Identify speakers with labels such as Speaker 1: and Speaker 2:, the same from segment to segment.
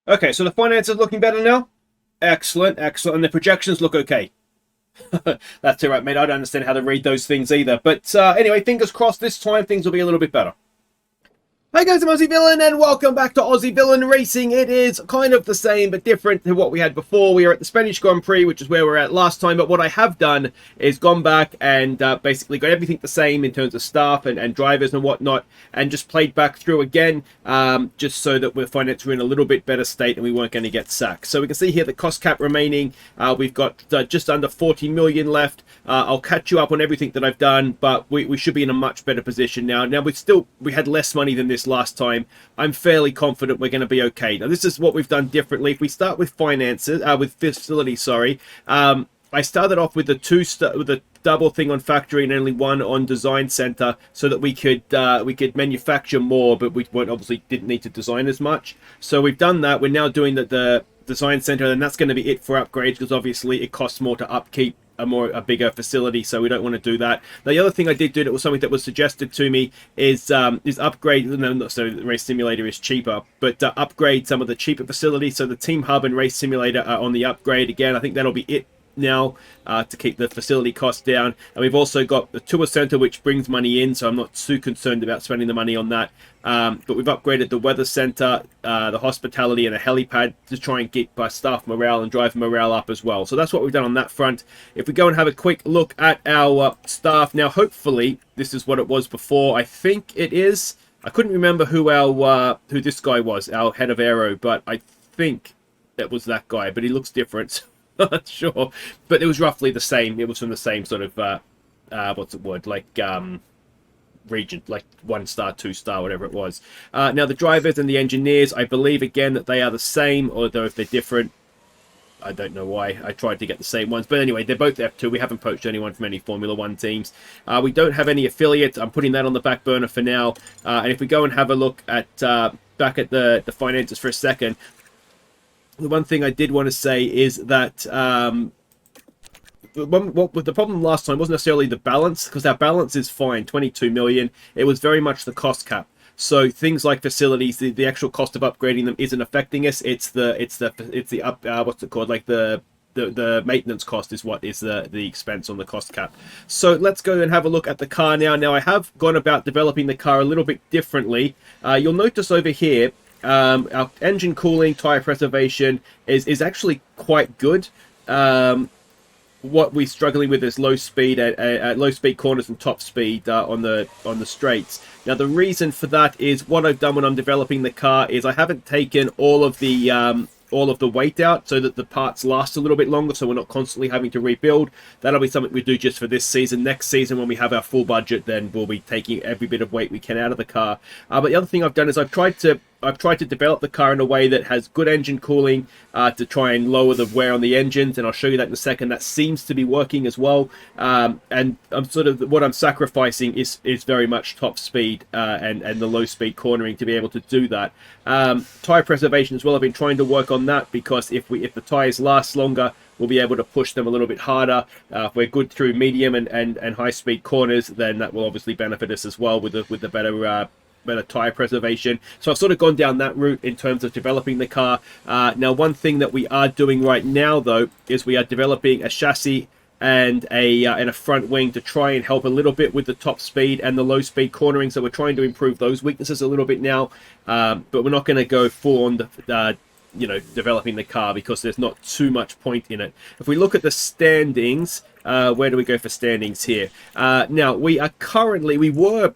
Speaker 1: Okay, so the finances looking better now? Excellent, excellent. And the projections look okay. That's all right, mate. I don't understand how to read those things either. But anyway, fingers crossed this time things will be a little bit better. Hi guys, I'm Aussie Villain and welcome back to Aussie Villain Racing. It is kind of the same but different to what we had before. We are at the Spanish Grand Prix, which is where we were at last time, but what I have done is gone back and basically got everything the same in terms of staff and drivers and whatnot, and just played back through again, just so that we're finding we're in a little bit better state and we weren't going to get sacked. So we can see here the cost cap remaining. We've got just under 40 million left. I'll catch you up on everything that I've done, but we should be in a much better position now. Now we had less money than this last time. I'm fairly confident we're going to be okay. Now this is what we've done differently. If we start with finances, with facilities, sorry. I started off with the double thing on factory and only one on design center, so that we could manufacture more, but we obviously didn't need to design as much. So we've done that. We're now doing the design center, and that's going to be it for upgrades, because obviously it costs more to upkeep a bigger facility, so we don't want to do that. Now, the other thing I did do that was something that was suggested to me is upgrade. No, not so the race simulator is cheaper, but upgrade some of the cheaper facilities. So the team hub and race simulator are on the upgrade again. I think that'll be it now to keep the facility costs down. And we've also got the tour center, which brings money in, so I'm not too concerned about spending the money on that. But we've upgraded the weather center, the hospitality, and a helipad to try and keep staff morale and driver morale up as well. So that's what we've done on that front. If we go and have a quick look at our staff now, hopefully this is what it was before. I think it is. I couldn't remember who this guy was, our head of aero, but I think it was that guy. But he looks different. Not sure, but it was roughly the same. It was from the same sort of what's the word, like region, like 1 star, 2 star, whatever it was. Now the drivers and the engineers, I believe again that they are the same, although if they're different, I don't know why. I tried to get the same ones, but anyway, they're both F2. We haven't poached anyone from any Formula 1 teams. We don't have any affiliates. I'm putting that on the back burner for now. And if we go and have a look at back at the finances for a second, the one thing I did want to say is that the problem last time wasn't necessarily the balance, because our balance is fine, 22 million. It was very much the cost cap. So things like facilities, the actual cost of upgrading them isn't affecting us. It's the what's it called, like the maintenance cost is what is the expense on the cost cap. So let's go and have a look at the car now. Now I have gone about developing the car a little bit differently. You'll notice over here, our engine cooling, tire preservation is actually quite good. What we're struggling with is low speed at low speed corners and top speed on the straights. Now the reason for that is what I've done when I'm developing the car is I haven't taken all of the weight out, so that the parts last a little bit longer, so we're not constantly having to rebuild. That'll be something we do just for this season. Next season, when we have our full budget, then we'll be taking every bit of weight we can out of the car. But the other thing I've done is I've tried to develop the car in a way that has good engine cooling to try and lower the wear on the engines, and I'll show you that in a second. That seems to be working as well. And I'm sort of, what I'm sacrificing is very much top speed and the low speed cornering to be able to do that. Tire preservation as well. I've been trying to work on that, because if the tires last longer, we'll be able to push them a little bit harder. If we're good through medium and high speed corners, then that will obviously benefit us as well with the better tire preservation. So I've sort of gone down that route in terms of developing the car. Now one thing that we are doing right now though is we are developing a chassis and a front wing to try and help a little bit with the top speed and the low speed cornering. So we're trying to improve those weaknesses a little bit now, but we're not going to go full on developing the car, because there's not too much point in it. If we look at the standings, where do we go for standings here? Now we are currently, we were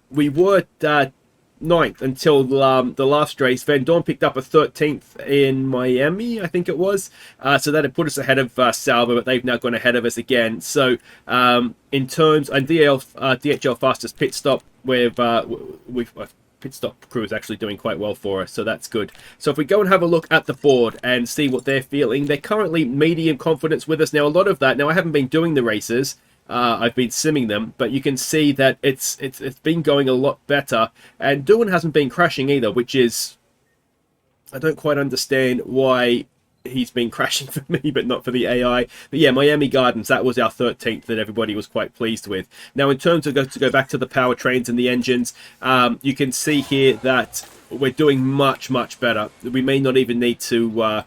Speaker 1: ninth until the last race. Van Dorn picked up a 13th in Miami, I think it was. So that had put us ahead of Sauber, but they've now gone ahead of us again. So in terms, and DHL fastest pit stop, we've pit stop crew is actually doing quite well for us, so that's good. So if we go and have a look at the board and see what they're feeling, they're currently medium confidence with us. Now a lot of that, now I haven't been doing the races, I've been simming them, but you can see that it's been going a lot better, and Doohan hasn't been crashing either, which is, I don't quite understand why he's been crashing for me, but not for the AI. But yeah, Miami Gardens, that was our 13th that everybody was quite pleased with. Now, in terms of to go back to the powertrains and the engines, you can see here that we're doing much, much better. We may not even need to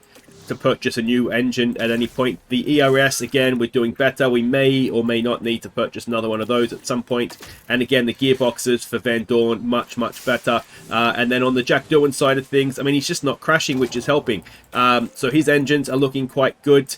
Speaker 1: purchase a new engine at any point. The ERS, again, we're doing better. We may or may not need to purchase another one of those at some point. And again, the gearboxes for Van Dorn, much, much better. And then on the Jack Doohan side of things, I mean, he's just not crashing, which is helping. So his engines are looking quite good.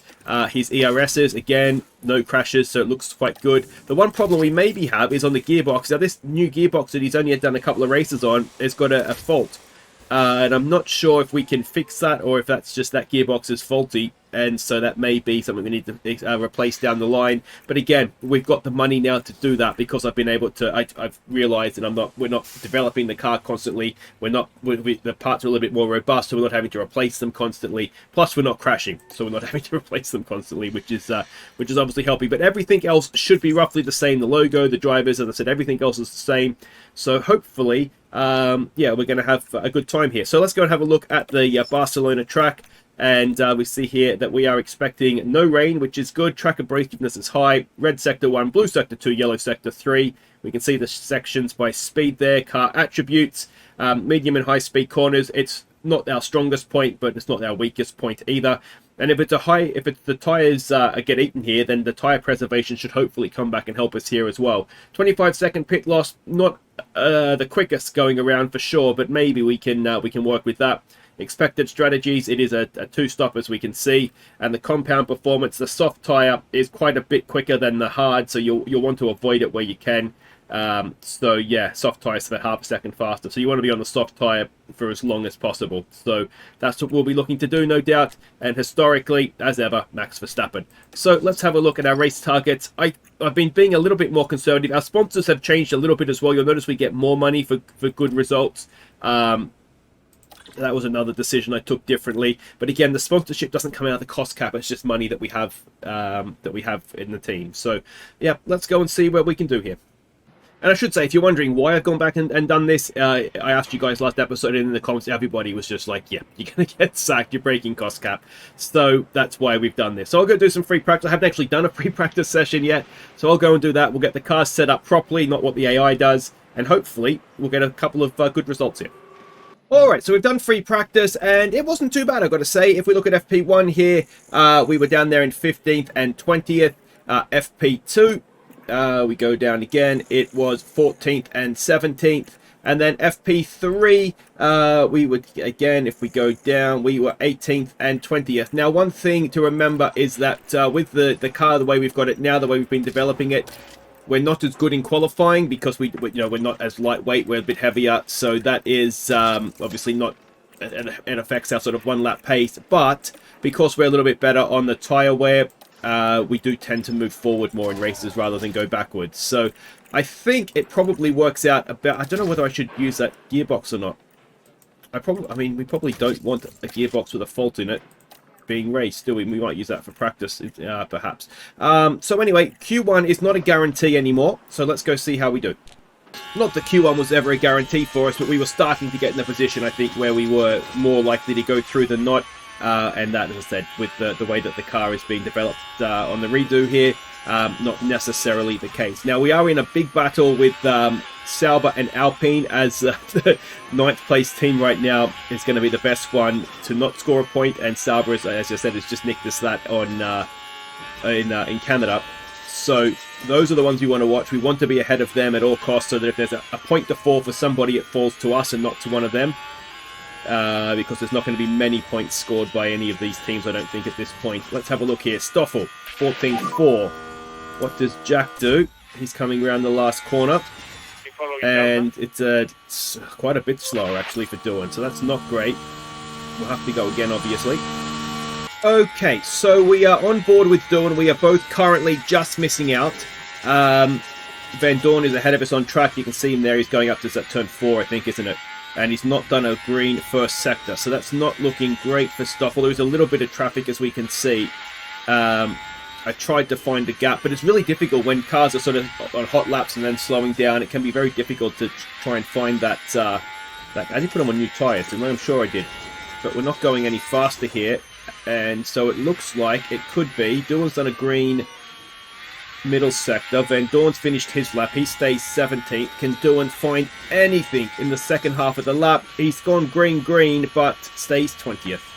Speaker 1: His ERSs, again, no crashes, so it looks quite good. The one problem we maybe have is on the gearbox. Now, this new gearbox that he's only done a couple of races on has got a fault. And I'm not sure if we can fix that or if that's just that gearbox is faulty, and so that may be something we need to replace down the line. But again, we've got the money now to do that because I've been able to. I've realised that we're not developing the car constantly. The parts are a little bit more robust, so we're not having to replace them constantly. Plus, we're not crashing, so we're not having to replace them constantly, which is obviously helping. But everything else should be roughly the same. The logo, the drivers, as I said, everything else is the same. So hopefully, yeah, we're going to have a good time here. So let's go and have a look at the Barcelona track. And we see here that we are expecting no rain, which is good. Track abrasiveness is high. Red sector 1, blue sector 2, yellow sector 3. We can see the sections by speed there. Car attributes, medium and high speed corners. It's not our strongest point, but it's not our weakest point either. And if the tires get eaten here, then the tire preservation should hopefully come back and help us here as well. 25-second pit loss, not the quickest going around for sure, but maybe we can work with that. Expected strategies, it is a two-stop as we can see, and the compound performance, the soft tire is quite a bit quicker than the hard, so you'll want to avoid it where you can. So yeah, soft tires for half a second faster, so you want to be on the soft tire for as long as possible. So that's what we'll be looking to do, no doubt, and historically, as ever, Max Verstappen. So let's have a look at our race targets. I've been being a little bit more conservative. Our sponsors have changed a little bit as well. You'll notice we get more money for good results. That was another decision I took differently, but again, the sponsorship doesn't come out of the cost cap. It's just money that we have in the team. So yeah, let's go and see what we can do here. And I should say, if you're wondering why I've gone back and done this, I asked you guys last episode, and in the comments, everybody was just like, yeah, you're going to get sacked, you're breaking cost cap. So that's why we've done this. So I'll go do some free practice. I haven't actually done a free practice session yet, so I'll go and do that. We'll get the car set up properly, not what the AI does, and hopefully we'll get a couple of good results here. Alright, so we've done free practice, and it wasn't too bad, I've got to say. If we look at FP1 here, we were down there in 15th and 20th. FP2, we go down again, it was 14th and 17th. And then FP3, we would, again, if we go down, we were 18th and 20th. Now, one thing to remember is that with the car, the way we've got it now, the way we've been developing it, we're not as good in qualifying because we're not as lightweight. We're a bit heavier, so that is obviously not. It affects our sort of one-lap pace. But because we're a little bit better on the tire wear, we do tend to move forward more in races rather than go backwards. So I think it probably works out about. I don't know whether I should use that gearbox or not. I mean, we probably don't want a gearbox with a fault in it being raced, do we? We might use that for practice, perhaps. So anyway, Q1 is not a guarantee anymore, so let's go see how we do. Not that Q1 was ever a guarantee for us, but we were starting to get in a position, I think, where we were more likely to go through than not, and that, as I said, with the way that the car is being developed on the redo here, not necessarily the case. Now, we are in a big battle with Sauber and Alpine, as the 9th place team right now is going to be the best one to not score a point, and Sauber, as I said, has just nicked us that on in Canada. So those are the ones we want to watch. We want to be ahead of them at all costs, so that if there's a point to fall for somebody, it falls to us and not to one of them, because there's not going to be many points scored by any of these teams, I don't think, at this point. Let's have a look here. Stoffel, 14.4. What does Jack do? He's coming around the last corner. And it's quite a bit slower, actually, for Doohan, so that's not great. We'll have to go again, obviously. Okay, so we are on board with Doohan. We are both currently just missing out. Van Dorn is ahead of us on track. You can see him there. He's going up to turn 4, I think, isn't it? And he's not done a green first sector, so that's not looking great for Stoffel. There's a little bit of traffic, as we can see. I tried to find a gap, but it's really difficult when cars are sort of on hot laps and then slowing down. It can be very difficult to try and find that. I did put them on new tyres, and I'm sure I did. but we're not going any faster here. And so it looks like it could be. Doohan's done a green middle sector. Van Dorn's finished his lap. He stays 17th. Can Doohan find anything in the second half of the lap? He's gone green, but stays 20th.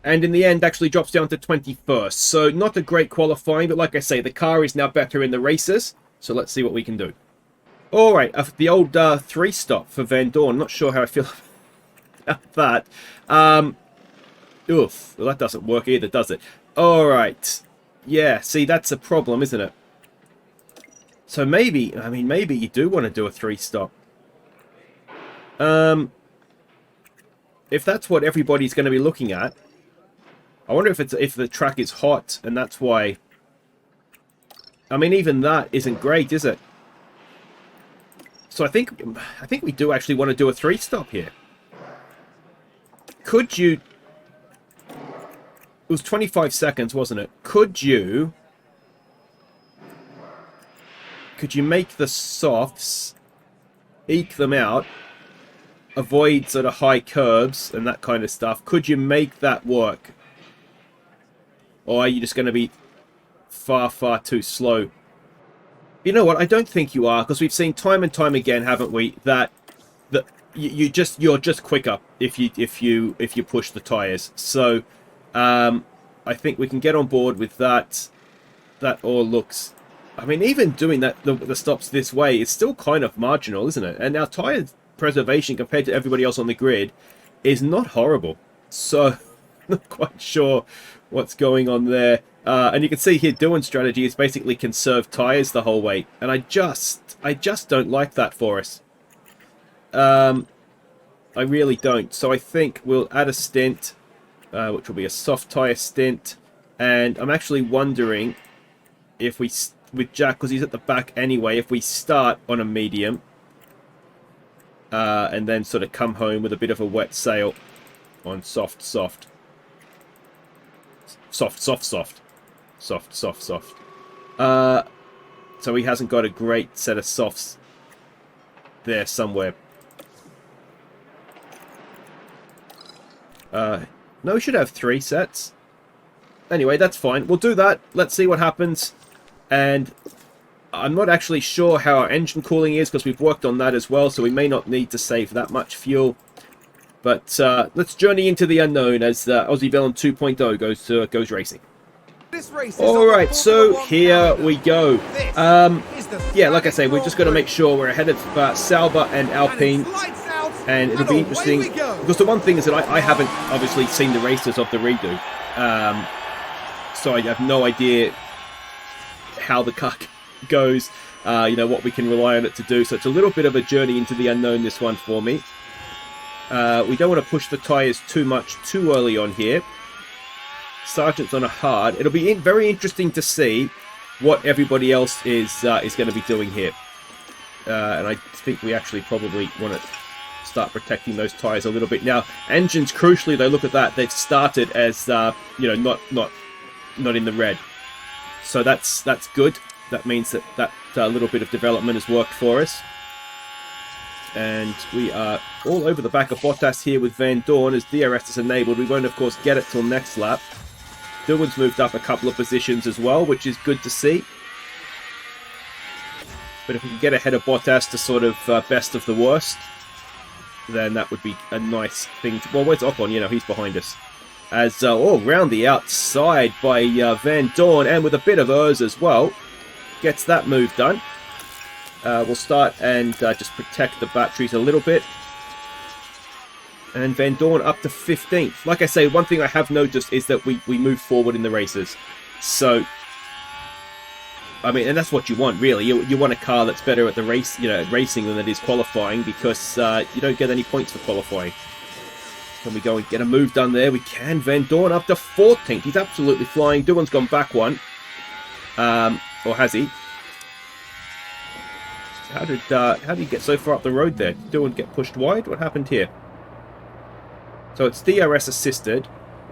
Speaker 1: And in the end, actually drops down to 21st. So not a great qualifying, but like I say, the car is now better in the races. So let's see what we can do. All right, the old 3-stop for Van Dorn. Not sure how I feel about that. Oof, well, that doesn't work either, does it? All right. Yeah, see, that's a problem, isn't it? So maybe, I mean, maybe you do want to do a 3-stop. If that's what everybody's going to be looking at, I wonder if the track is hot and that's why. I mean, even that isn't great, is it? So I think we do actually want to do a 3-stop here. Could you? It was 25 seconds, wasn't it? Could you make the softs, eke them out, avoid sort of high curves and that kind of stuff? Could you make that work? Or are you just going to be far, far too slow? You know what? I don't think you are, because we've seen time and time again, haven't we, that you're just quicker if you push the tires. So I think we can get on board with that. That all looks. I mean, even doing that the stops this way is still kind of marginal, isn't it? And our tire preservation compared to everybody else on the grid is not horrible. So not quite sure what's going on there. And you can see here, Doohan's strategy is basically conserve tires the whole way, and I just don't like that for us. I really don't. So I think we'll add a stint, which will be a soft tire stint, and I'm actually wondering if we, with Jack, because he's at the back anyway, if we start on a medium and then sort of come home with a bit of a wet sail on soft. So he hasn't got a great set of softs there somewhere. No, we should have 3 sets. Anyway, that's fine. We'll do that. Let's see what happens. And I'm not actually sure how our engine cooling is, because we've worked on that as well, so we may not need to save that much fuel. But let's journey into the unknown as Aussie Villain 2.0 goes racing. Alright, so here we go. Yeah, like I say, we're just going to make sure we're ahead of Sauber and Alpine. And it'll be interesting, because the one thing is that I haven't obviously seen the races of the redo. So I have no idea how the car goes, you know, what we can rely on it to do. So it's a little bit of a journey into the unknown, this one for me. We don't want to push the tyres too much too early on here. Sargent's on a hard. It'll be very interesting to see what everybody else is going to be doing here. And I think we actually probably want to start protecting those tyres a little bit. Now, engines, crucially, though, look at that. They've started as, you know, not in the red. So that's good. That means that little bit of development has worked for us. And we are all over the back of Bottas here with Van Dorn as DRS is enabled. We won't, of course, get it till next lap. Doohan's moved up a couple of positions as well, which is good to see. But if we can get ahead of Bottas to sort of best of the worst, then that would be a nice thing. Well, where's Ocon? You know, he's behind us. As, round the outside by Van Dorn, and with a bit of Urs as well. Gets that move done. We'll start and just protect the batteries a little bit. And Van Dorn up to 15th. Like I say, one thing I have noticed is that we move forward in the races. So, I mean, and that's what you want, really. You want a car that's better at the race, you know, racing than it is qualifying, because you don't get any points for qualifying. Can we go and get a move done there? We can. Van Dorn up to 14th. He's absolutely flying. Doohan's gone back one. Or has he? How did he get so far up the road there? Did Doohan get pushed wide? What happened here? So it's DRS assisted.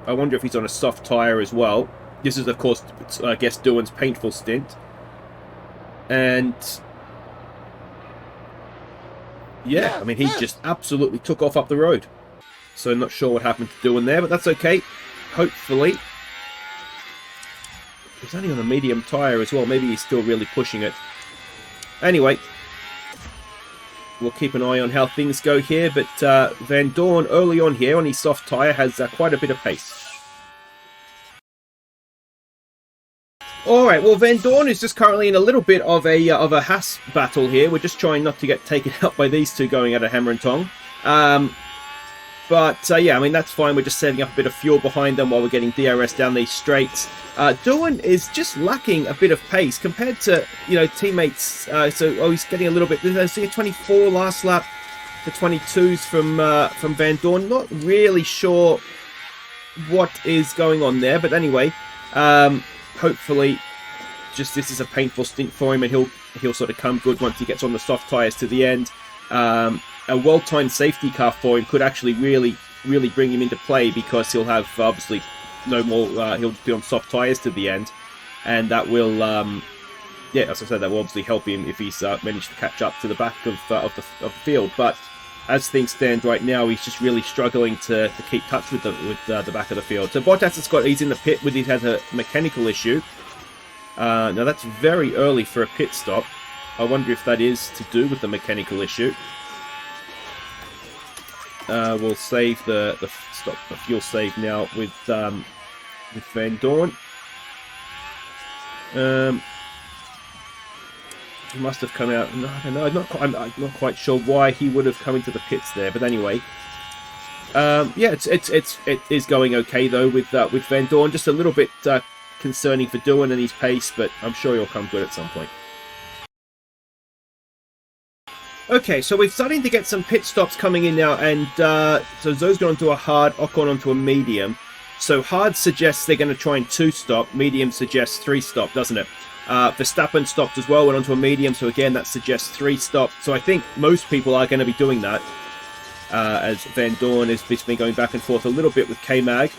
Speaker 1: I wonder if he's on a soft tyre as well. This is, of course, I guess, Doohan's painful stint. And yeah, I mean, he just absolutely took off up the road. So I'm not sure what happened to Doohan there, but that's okay. Hopefully. He's only on a medium tyre as well. Maybe he's still really pushing it. Anyway, we'll keep an eye on how things go here. But Van Dorn early on here on his soft tyre has quite a bit of pace. Alright, well, Van Dorn is just currently in a little bit of a Haas battle here. We're just trying not to get taken out by these two going at a hammer and tong. But yeah, I mean, that's fine. We're just setting up a bit of fuel behind them while we're getting DRS down these straights. Doohan is just lacking a bit of pace compared to, you know, teammates. He's getting a little bit... There's a 24 last lap to 22s from Van Dorn. Not really sure what is going on there. But anyway... hopefully, just this is a painful stint for him, and he'll sort of come good once he gets on the soft tyres to the end. A well-timed safety car for him could actually really bring him into play, because he'll have obviously no more. He'll be on soft tyres to the end, and that will, yeah, as I said, that will obviously help him if he's managed to catch up to the back of the field. But as things stand right now, he's just really struggling to keep touch with the back of the field. So Bottas he's in the pit with, he has a mechanical issue. Now that's very early for a pit stop. I wonder if that is to do with the mechanical issue. We'll save the fuel save now with Van Dorn. He must have come out. No, I don't know. I'm not quite sure why he would have come into the pits there. But anyway, yeah, it is going okay though with Van Dorn. Just a little bit concerning for Doohan and his pace, but I'm sure he'll come good at some point. Okay, so we're starting to get some pit stops coming in now, and so Zoe's gone onto a hard, Ocon onto a medium. So hard suggests they're going to try and 2-stop. Medium suggests 3-stop, doesn't it? Verstappen stopped as well, went onto a medium, so again that suggests 3-stop. So I think most people are going to be doing that, as Van Dorn has been going back and forth a little bit with K-Mag.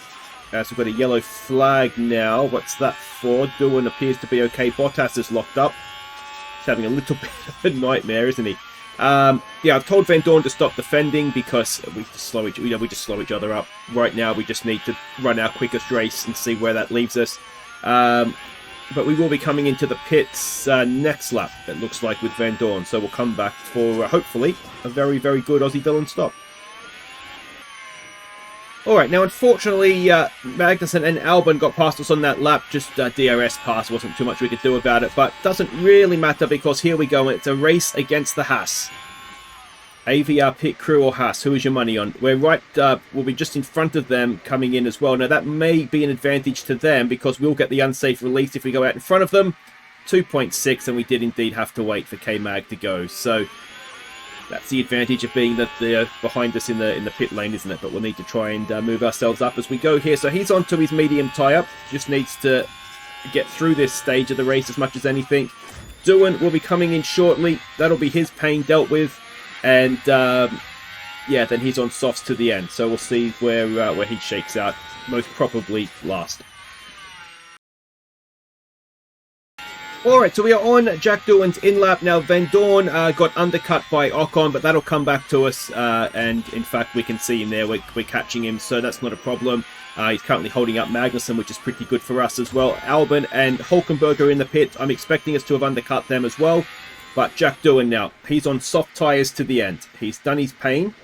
Speaker 1: So we've got a yellow flag now. What's that for? Doohan appears to be okay. Bottas is locked up. He's having a little bit of a nightmare, isn't he? Yeah, I've told Van Dorn to stop defending because we just slow each other up. Right now, we just need to run our quickest race and see where that leaves us. But we will be coming into the pits next lap, it looks like, with Van Dorn. So we'll come back for, hopefully, a very, very good Aussie Villain stop. Alright, now unfortunately, Magnussen and Albon got past us on that lap. Just DRS pass, wasn't too much we could do about it. But doesn't really matter because here we go. It's a race against the Haas. AVR pit crew or Haas, who is your money on? We're right, we'll be just in front of them coming in as well. Now that may be an advantage to them because we'll get the unsafe release if we go out in front of them. 2.6, and we did indeed have to wait for K-Mag to go. So that's the advantage of being behind us in the pit lane, isn't it? But we'll need to try and move ourselves up as we go here. So he's onto his medium tyre. Just needs to get through this stage of the race as much as anything. Doohan will be coming in shortly. That'll be his pain dealt with. And yeah, then he's on softs to the end. So we'll see where he shakes out. Most probably last. Alright, so we are on Jack Doohan's in-lap. Now, Van Dorn got undercut by Ocon, but that'll come back to us. And, in fact, we can see him there. We're catching him, so that's not a problem. He's currently holding up Magnussen, which is pretty good for us as well. Albon and Hulkenberg are in the pit. I'm expecting us to have undercut them as well. But Jack Doohan now, he's on soft tyres to the end. He's done his pain.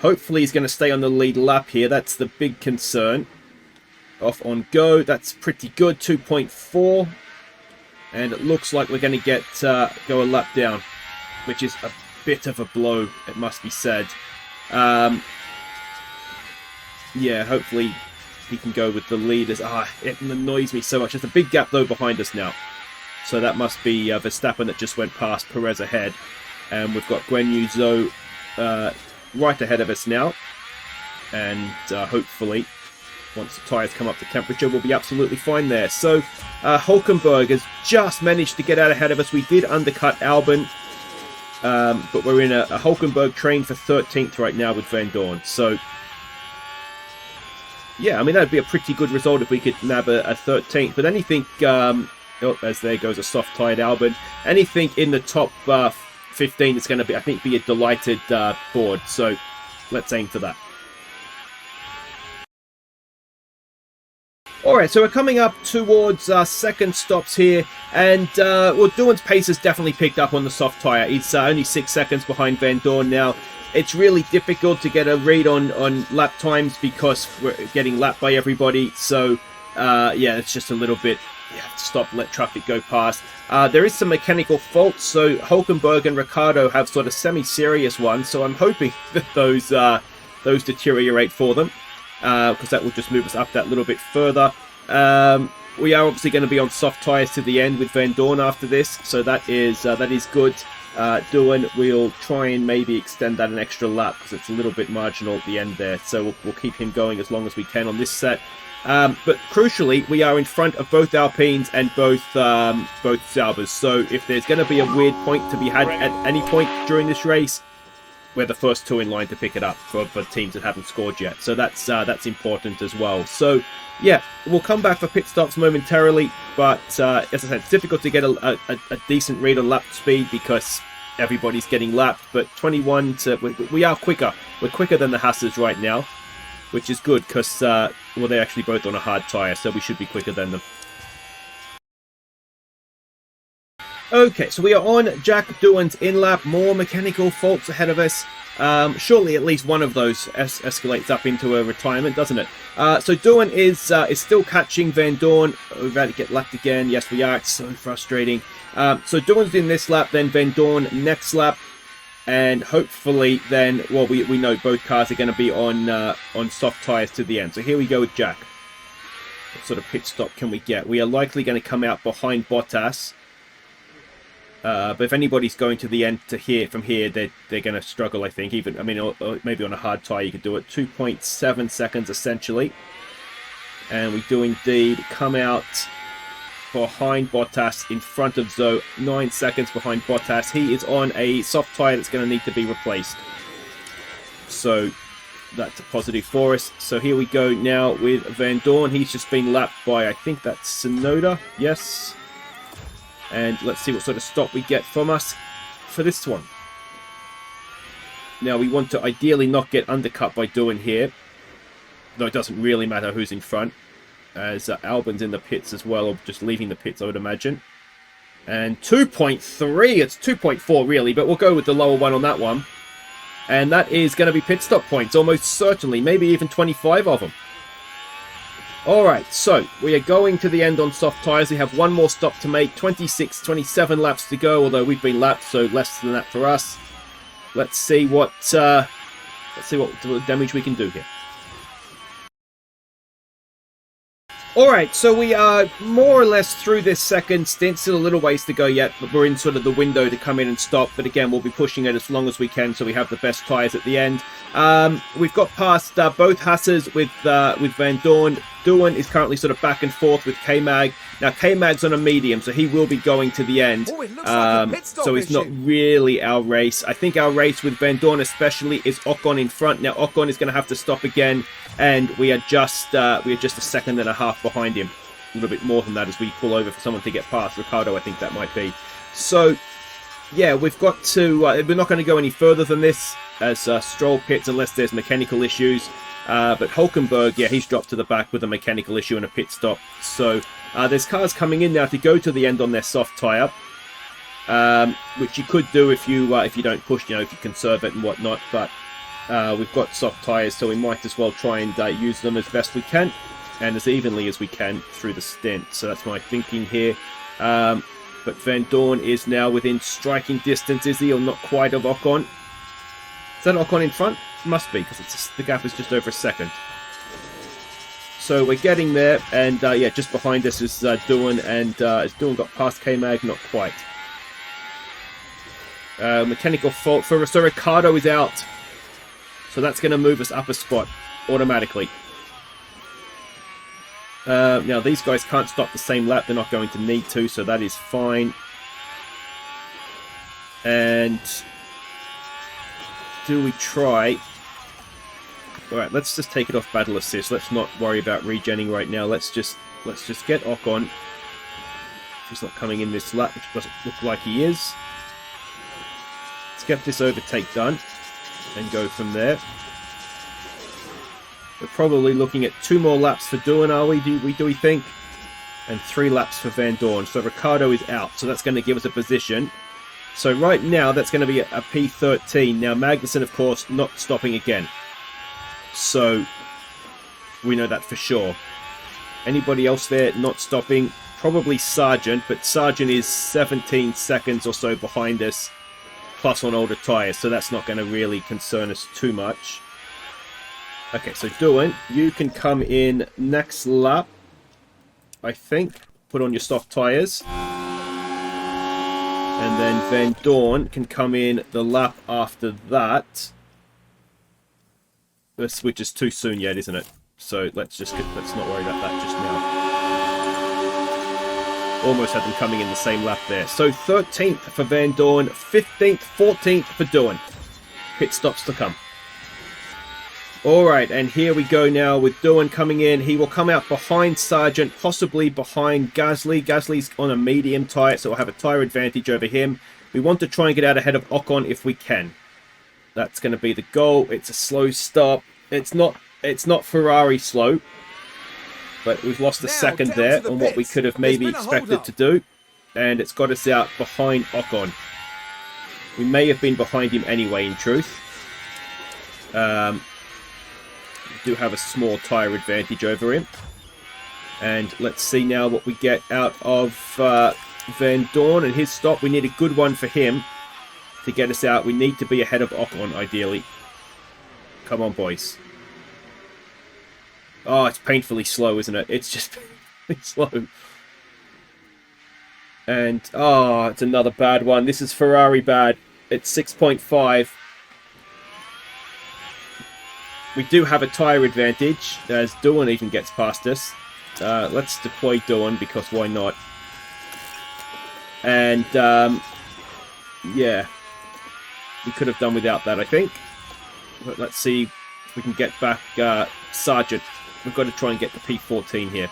Speaker 1: Hopefully, he's going to stay on the lead lap here. That's the big concern. Off on go. That's pretty good. 2.4. And it looks like we're going to get go a lap down, which is a bit of a blow, it must be said. Yeah, hopefully he can go with the leaders. It annoys me so much. There's a big gap, though, behind us now. So that must be Verstappen that just went past Perez ahead. And we've got Guan Yu Zhou right ahead of us now. And hopefully, once the tyres come up to temperature, we'll be absolutely fine there. So, Hulkenberg has just managed to get out ahead of us. We did undercut Albon, but we're in a Hulkenberg train for 13th right now with Van Dorn. So, yeah, I mean, that would be a pretty good result if we could nab a 13th. But anything, as there goes a soft-tired Albon, anything in the top 15 is going to be, I think, be a delighted board. So, let's aim for that. Alright, so we're coming up towards second stops here, and well, Doohan's pace has definitely picked up on the soft tyre. He's only 6 seconds behind Van Dorn now. It's really difficult to get a read on lap times because we're getting lapped by everybody, so yeah, it's just a little bit, you have to stop, let traffic go past. There is some mechanical faults, so Hulkenberg and Ricciardo have sort of semi-serious ones, so I'm hoping that those deteriorate for them. Because that will just move us up that little bit further. We are obviously going to be on soft tyres to the end with Van Dorn after this, so that is good. Doohan will try and maybe extend that an extra lap because it's a little bit marginal at the end there, so we'll keep him going as long as we can on this set. But crucially, we are in front of both Alpines and both Saubers, so if there's going to be a weird point to be had at any point during this race, we're the first two in line to pick it up for teams that haven't scored yet. So that's important as well. So, yeah, we'll come back for pit stops momentarily. But, as I said, it's difficult to get a decent read on lap speed because everybody's getting lapped. But 21 to... We are quicker. We're quicker than the Haasers right now, which is good because, well, they're actually both on a hard tyre, so we should be quicker than them. Okay, so we are on Jack Doohan's in-lap. More mechanical faults ahead of us. Surely at least one of those escalates up into a retirement, doesn't it? So Doohan is still catching Van Dorn. We're about to get lapped again. Yes, we are. It's so frustrating. So Doohan's in this lap, then Van Dorn next lap. And hopefully then, well, we know both cars are going to be on soft tyres to the end. So here we go with Jack. What sort of pit stop can we get? We are likely going to come out behind Bottas. But if anybody's going to the end from here, they're going to struggle, I think. Even, I mean, or maybe on a hard tyre you could do it. 2.7 seconds, essentially. And we do indeed come out behind Bottas in front of Zoe. 9 seconds behind Bottas. He is on a soft tyre that's going to need to be replaced. So that's a positive for us. So here we go now with Van Dorn. He's just been lapped by, I think that's Tsunoda. Yes. And let's see what sort of stop we get from us for this one. Now, we want to ideally not get undercut by Doohan here. Though it doesn't really matter who's in front. As Albon's in the pits as well, or just leaving the pits, I would imagine. And 2.3, it's 2.4 really, but we'll go with the lower one on that one. And that is going to be pit stop points, almost certainly. Maybe even 25 of them. Alright, so we are going to the end on soft tyres. We have one more stop to make. 26, 27 laps to go, although we've been lapped, so less than that for us. Let's see what damage we can do here. Alright, so we are more or less through this second stint. Still a little ways to go yet, but we're in sort of the window to come in and stop. But again, we'll be pushing it as long as we can so we have the best tyres at the end. We've got past both Haasers with Van Dorn. Doohan is currently sort of back and forth with K-Mag. Now, K-Mag's on a medium, so he will be going to the end. So it's not really our race. I think our race with Van Dorn especially is Ocon in front. Now, Ocon is going to have to stop again, and we are just a second and a half behind him. A little bit more than that as we pull over for someone to get past. Ricciardo, I think that might be. So, yeah, we've got to... we're not going to go any further than this as Stroll pits unless there's mechanical issues. But Hulkenberg, yeah, he's dropped to the back with a mechanical issue and a pit stop. So there's cars coming in now to go to the end on their soft tyre, which you could do if you don't push, you know, if you conserve it and whatnot. But we've got soft tyres, so we might as well try and use them as best we can and as evenly as we can through the stint. So that's my thinking here. But Van Dorn is now within striking distance, is he, or not quite, of Ocon? Is that Ocon in front? Must be, because the gap is just over a second. So we're getting there, and yeah, just behind us is Doohan, and has Doohan got past K-Mag? Not quite. Mechanical fault for Ricciardo is out. So that's going to move us up a spot automatically. Now, these guys can't stop the same lap. They're not going to need to, so that is fine. And do we try... Alright, let's just take it off battle assist. Let's not worry about regenning right now. Let's just get Ocon. He's not coming in this lap, which doesn't look like he is. Let's get this overtake done and go from there. We're probably looking at 2 more laps for Doohan, are we? Do we think? And 3 laps for Van Dorn. So Ricciardo is out. So that's going to give us a position. So right now, that's going to be a P13. Now, Magnussen, of course, not stopping again. So we know that for sure. Anybody else there not stopping? Probably Sargent, but Sargent is 17 seconds or so behind us, plus on older tyres, so that's not going to really concern us too much. Okay, so Doohan, you can come in next lap, I think. Put on your soft tyres. And then Van Dorn can come in the lap after that. Which is too soon yet, isn't it? So let's not worry about that just now. Almost had them coming in the same lap there. So 13th for Van Dorn, 15th, 14th for Doohan. Pit stops to come. Alright, and here we go now with Doohan coming in. He will come out behind Sargent, possibly behind Gasly. Gasly's on a medium tyre, so we'll have a tyre advantage over him. We want to try and get out ahead of Ocon if we can. That's going to be the goal. It's a slow stop. It's not Ferrari slow. But we've lost a second there on what we could have maybe expected to do. And it's got us out behind Ocon. We may have been behind him anyway, in truth. We do have a small tyre advantage over him. And let's see now what we get out of Van Dorn and his stop. We need a good one for him to get us out. We need to be ahead of Ocon, ideally. Come on, boys. Oh, it's painfully slow, isn't it? It's just painfully slow. And, oh, it's another bad one. This is Ferrari bad. It's 6.5. We do have a tyre advantage, as Doohan even gets past us. Let's deploy Doohan, because why not? And, yeah. We could have done without that, I think. But let's see if we can get back Sargent. We've got to try and get the P14 here.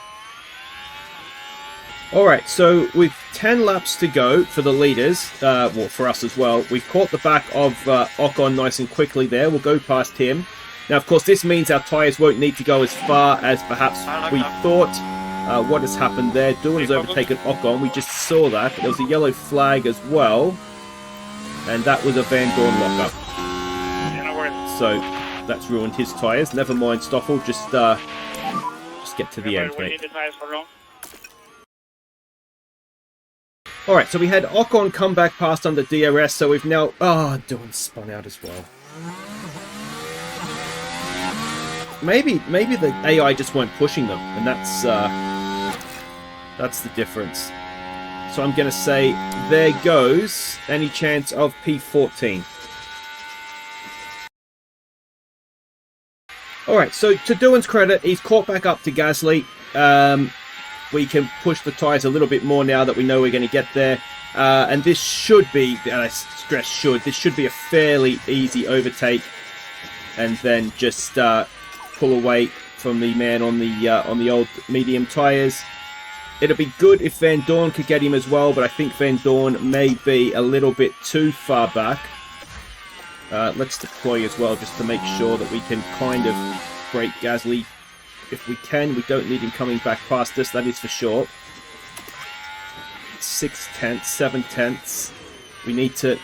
Speaker 1: Alright, so with 10 laps to go for the leaders, well, for us as well, we've caught the back of Ocon nice and quickly there. We'll go past him. Now, of course, this means our tyres won't need to go as far as perhaps we thought. What has happened there? Doohan has overtaken Ocon. We just saw that. There was a yellow flag as well. And that was a Van Dorn lockup. So that's ruined his tyres. Never mind, Stoffel. Just get to the end, mate. Alright, so we had Ocon come back past under DRS, so we've now... Oh, Doohan spun out as well. Maybe the AI just weren't pushing them, and that's the difference. So I'm going to say, there goes any chance of P14. Alright, so to Doohan's credit, he's caught back up to Gasly. We can push the tyres a little bit more now that we know we're going to get there. And this should be, and I stress should, this should be a fairly easy overtake. And then just pull away from the man on the old medium tyres. It'd be good if Van Dorn could get him as well, but I think Van Dorn may be a little bit too far back. Let's deploy as well, just to make sure that we can kind of break Gasly if we can. We don't need him coming back past us, that is for sure. 6 tenths, 7 tenths. We need to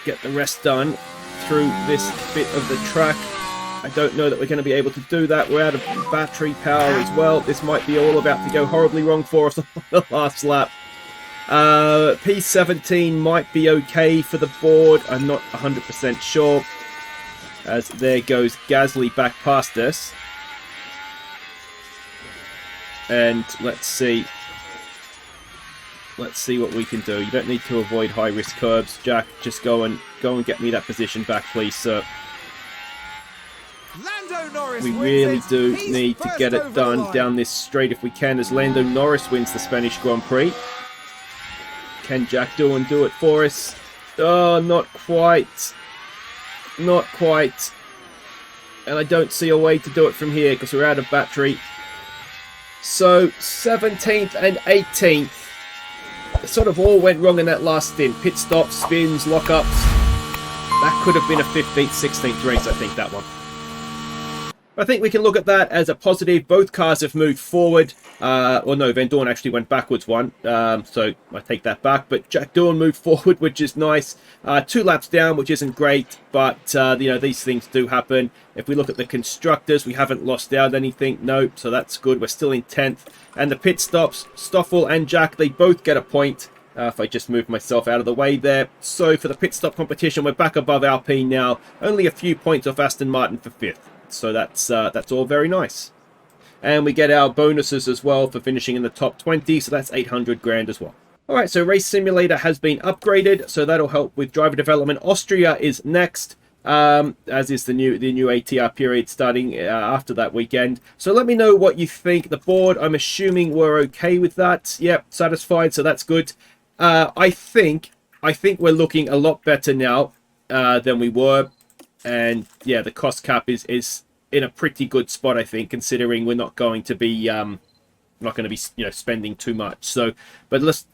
Speaker 1: get the rest done through this bit of the track. I don't know that we're going to be able to do that. We're out of battery power as well. This might be all about to go horribly wrong for us on the last lap. P17 might be okay for the board. I'm not 100% sure. As there goes Gasly back past us. And let's see. Let's see what we can do. You don't need to avoid high-risk curbs. Jack, just go and get me that position back, please, sir. We really do need to get it done down this straight if we can, as Lando Norris wins the Spanish Grand Prix. Can Jack Doohan do it for us? Oh, not quite. Not quite. And I don't see a way to do it from here because we're out of battery. So, 17th and 18th. It sort of all went wrong in that last stint. Pit stops, spins, lockups. That could have been a 15th, 16th race, I think, that one. I think we can look at that as a positive. Both cars have moved forward. Or no, Van Dorn actually went backwards one. So I take that back. But Jack Doohan moved forward, which is nice. 2 laps down, which isn't great. But, you know, these things do happen. If we look at the constructors, we haven't lost out anything. Nope, so that's good. We're still in 10th. And the pit stops, Stoffel and Jack, they both get a point. If I just move myself out of the way there. So for the pit stop competition, we're back above Alpine now. Only a few points off Aston Martin for 5th. So that's all very nice. And we get our bonuses as well for finishing in the top 20. So that's 800 grand as well. All right, so Race Simulator has been upgraded. So that'll help with driver development. Austria is next. As is the new ATR period starting after that weekend. So let me know what you think. The board, I'm assuming we're okay with that. Yep, satisfied. So that's good. I think we're looking a lot better now than we were. And yeah, the cost cap is in a pretty good spot, I think, considering we're not going to be spending too much. So, but let's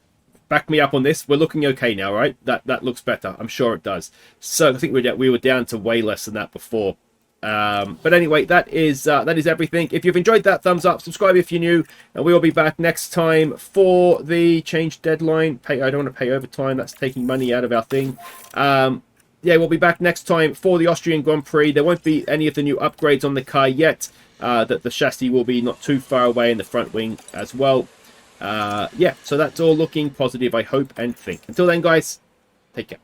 Speaker 1: back me up on this. We're looking okay now, right? That looks better. I'm sure it does. So I think we were down to way less than that before. But anyway, that is everything. If you've enjoyed that, thumbs up, subscribe if you're new, and we will be back next time for the change deadline. I don't want to pay overtime. That's taking money out of our thing. Yeah, we'll be back next time for the Austrian Grand Prix. There won't be any of the new upgrades on the car yet. That the chassis will be not too far away in the front wing as well. Yeah, so that's all looking positive, I hope and think. Until then, guys, take care.